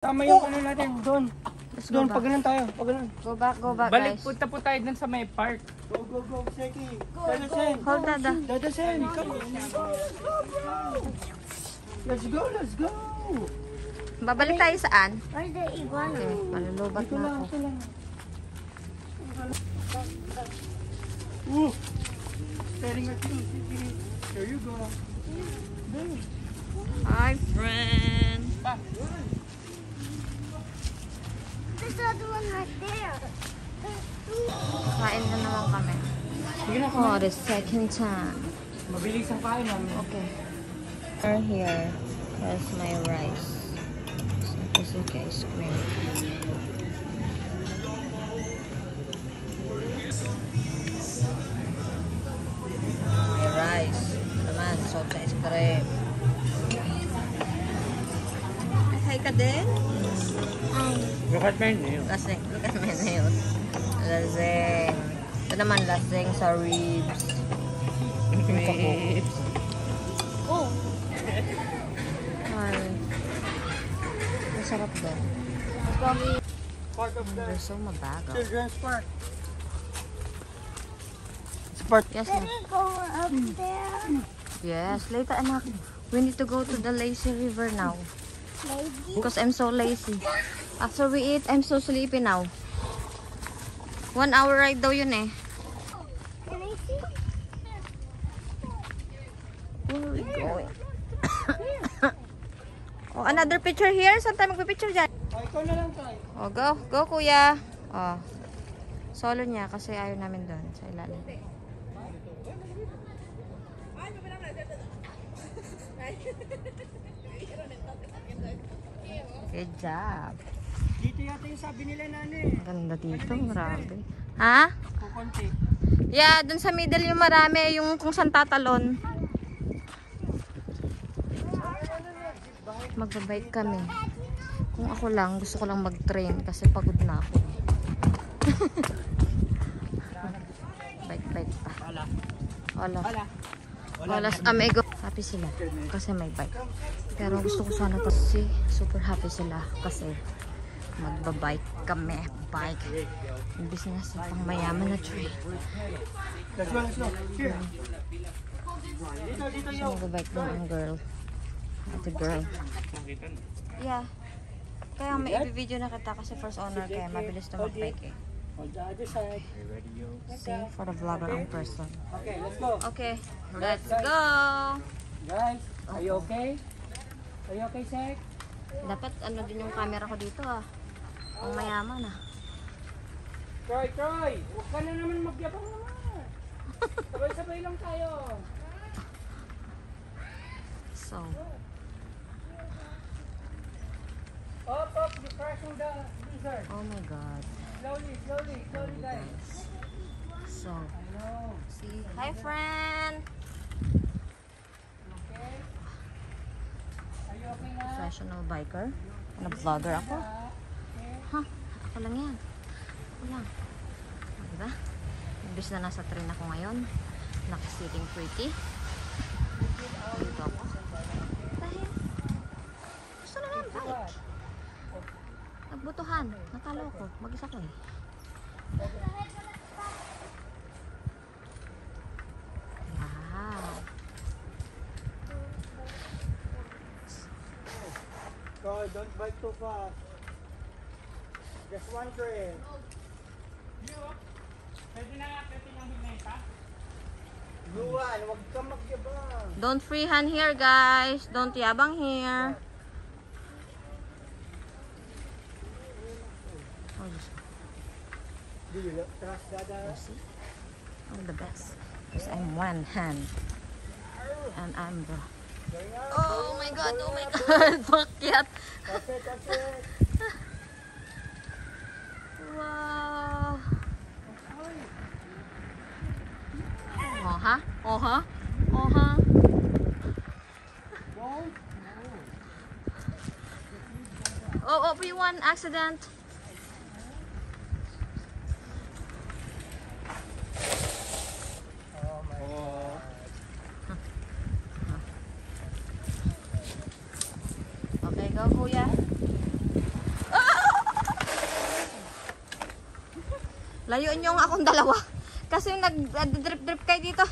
Tama yung ano natin, doon. Let's go Doon, back. pag ganun tayo, pag ganun. Go back Balik, guys. punta po tayo dun sa may park. Go, Seki. Dadasen. Hold Dada. Dadasen, come on. Let's go. Babalik tayo saan? Where's the iguana? Okay, malulubat Ito na lang, ako. ito lang. Staring at you, Seki. There you go. Hi friend. There's another one right there. Kain na naman kami. Sige na, For the second time. mabilis ang kain namin. Okay. We're here. Here's my rice. This is ice cream. My rice. Ito naman, soft ice cream. Hi ka din? Look at my nail. Lasing. Look at my nails. Lasing. Ito naman, lasing sa ribs. Ribs. Oh, Ay. Masarap daw. Part of the They're so mabagal. children's park. It's part. Yes, let ma'am. me go up there. Yes, later anak. We need to go to the lazy river now. Maybe. Because I'm so lazy. After we eat, I'm so sleepy now. 1 hour ride daw yun eh. Can I see? Where are we going? Oh, another picture here? Saan tayo magpipicture dyan? Oh, ikaw na lang tayo. Oh, go. Go, kuya. Oh. Solo niya kasi ayaw namin doon sa ilalim. Good job. Dito yata yung sabi nila nani. Ang ganda dito, marami. Ha? Kukunti. Yeah, dun sa middle yung marami, yung kung saan tatalon. Magbabike kami. Kung ako lang, gusto ko lang mag-train kasi pagod na ako. Bike pa. Wala. Amigo. Happy sila kasi may bike. Pero gusto ko sana kasi super happy sila kasi magbabike kami. Bike. Imbis na sa pang mayaman na train. Let's go. Here. Dito So, magbabike na ang girl. Ate girl. Yeah. Kaya may i-video na kita kasi first owner kaya mabilis na mag-bike eh. On the other side. See, for the vlogger on person. Okay, let's go. Okay, let's go! Guys, are you okay? Are you okay, Sek? Dapat ano din yung camera ko dito ah. Ang mayaman ah. Troy! Huwag ka na naman magyabang naman. Sabay-sabay lang tayo. So, Up, you're crashing the blizzard. oh my god. Slowly, guys. So, I know. see. Hi friend! Okay? Are you okay na? Professional biker. Ano, vlogger ako? Ha? Ako lang yan. Ako lang. Diba? Imbis na nasa train ako ngayon. Nakasitting pretty. Dito ako. Dahil gusto na lang bike. Nagbutuhan. Natalo ko. Mag-isa ko eh. Wow. Troy, don't bike too fast. Just one train. Pwede na natin ang hinay pa? Luan, huwag ka magyabang. Don't freehand here guys. Don't yabang here. Oh, Diyos ko. Do you trust Dada? See? I'm the best. Because I'm one hand. And I'm the... Oh my god, oh my god. Pakyat. That's it. Wow. Oh ha? Oh ha? Oh ha? Oh, everyone, accident. Oh my God. Okay, go kuya. Layuan nyo nga akong dalawa. Kasi nag-drip-drip kayo dito.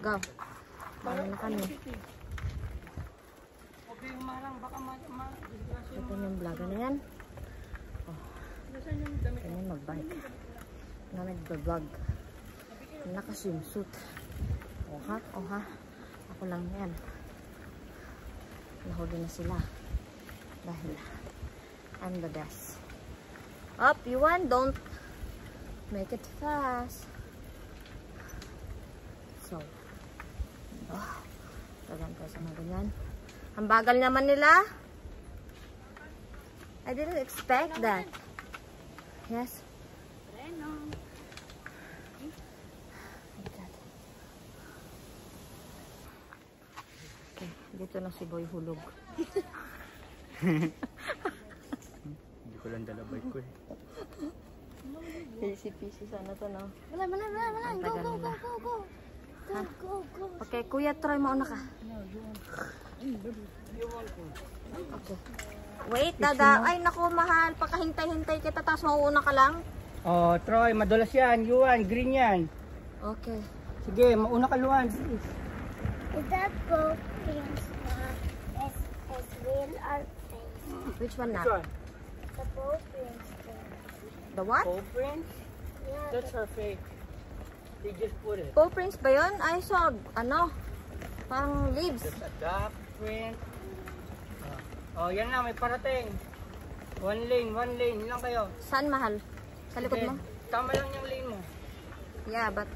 Go. Ano na kami? Okay, humarang. Baka disgrasya. Ito yung vlog na yan. Oh. Ito yung mag-bike. Na nag-vlog. Naka-swimsuit. Oha, oha. Ako lang yan. Nahuli na sila. Dahil I'm the best. Up, you want? Don't make it fast. So, tagan tayo sa mga ganyan. Ang bagal naman nila. I didn't expect that. Yes. Okay, dito na si Boy hulog. Hindi ko lang dala bike ko eh. Easy-peasy sana to, no? Wala. Go, go, go, go, go. Go, go, go. Okay, kuya, try mauna ka. Okay. Wait, dada. Ay, naku, mahal. Pagkahintay-hintay kita, tapos mauuna ka lang. Oh, Troy, madulas yan. Yuan, green yan. Okay. Sige, mauna ka, Luan. Is that go prints as real or fake? Which one na? The bow prints. The what? Paw prints? Yeah. That's her fake. They just put it. Paw prints ba yun? I saw, ano, parang leaves. Just a duck print. Oh, yan na, may parating. One lane lang kayo. Saan, mahal? Sa likod Sige, mo? tama lang yung lane mo. Yeah, but,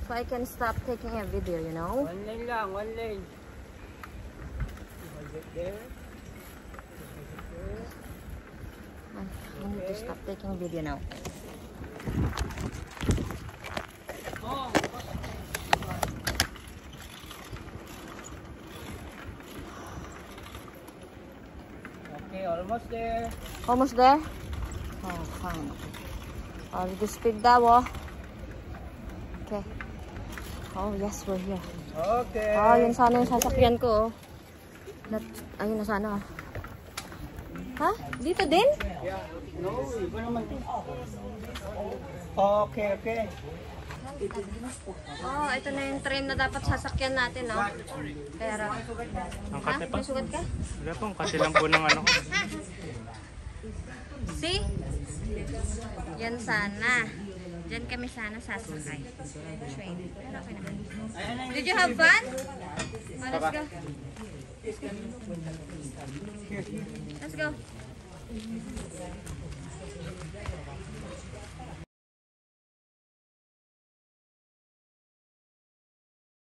so I can stop taking a video, you know? One lane lang, one lane. Hold it there. I need to stop taking video now. Oh, okay, almost there. Almost there? Oh, fine. Oh, the speed daw, oh. Okay. Oh, yes, we're here. Okay. Oh, yun sana yung sasakyan ko, oh. Ayun na sana, oh. Ha? Dito din? Yeah. No, iba naman. Okay. Oh, ito na yung train na dapat sasakyan natin, oh. Pero, Ang ha? kate pa. May sugat ka? Wala po, ang kate lang po ng ano ko. See? Yan sana. Diyan kami sana sasakay. Train. Pero okay na. Did you have fun? Oh, let's go. Let's go.